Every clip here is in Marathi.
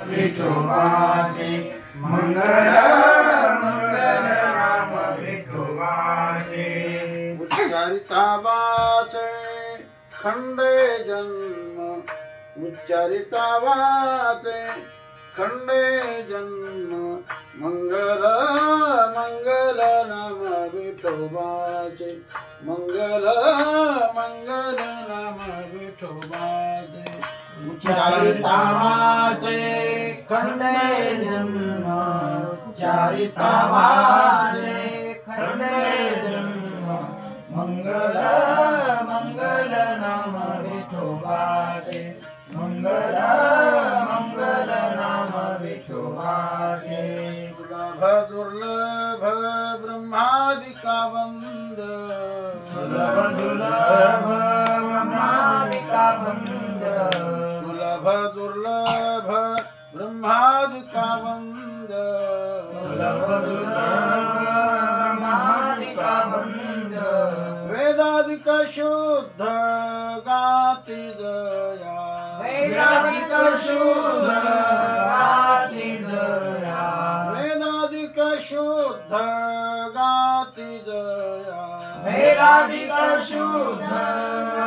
विठोबाचे मंगल मंगल नाम विठोबाचे उच्चारिता वाचे खंडे जन्म उच्चारिता वाचे खंडे जन्म मंगल मंगल नाम विठोबाचे मंगल मंगल नाम विठोबाचे उच्चारिता वाचे खंडे जन्म उच्चारिता वाचे खंडे जन्म मंगल मंगल नाम विठोबाचे मंगल मंगल नाम विठोबाचे सुलभ दुर्लभ ब्रह्मादिका वंद सुलभ दुर्लभ ब्रह्मादिका वंद सुलभ दुर्लभ ब्रह्मादिका वंद सुलभ दुर्लभ ब्रह्मादिका वंद वेदादिक शुद्ध गाति जया वेदादिक शुद्ध गाति जया वेदादिक शुद्ध गाति जया वेदादिक शुद्ध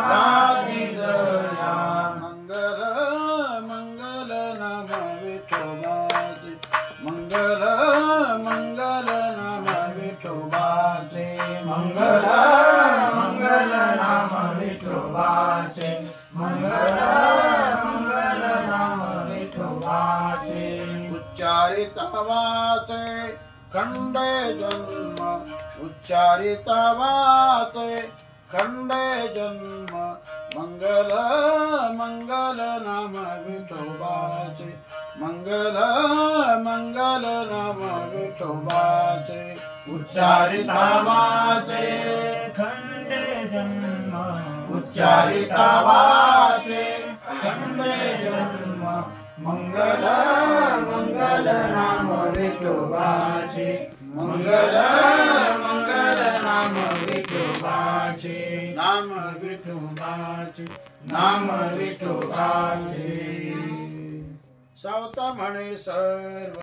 गाति जया मंगल मंगल नाम विठोबाचे मंगल मंगल नाम विठोबाचे मंगल मंगल नाम विठोबाचे मंगल मंगल नाम विठोबाचे उच्चारिता वाचे खंडे जन्म उच्चारिता वाचे खंडे जन्म मंगल मंगल नाम विठोबाचे मंगल मंगल नाम विठोबाचे उच्चारिता वाचे खंडे जन्म उच्चारिता वाचे खंडे जन्म मंगल मंगल नाम विठोबाचे मंगल मंगल नाम विठोबाचे नाम विठोबाचे नाम विठोबाचे सावता म्हणे सर्व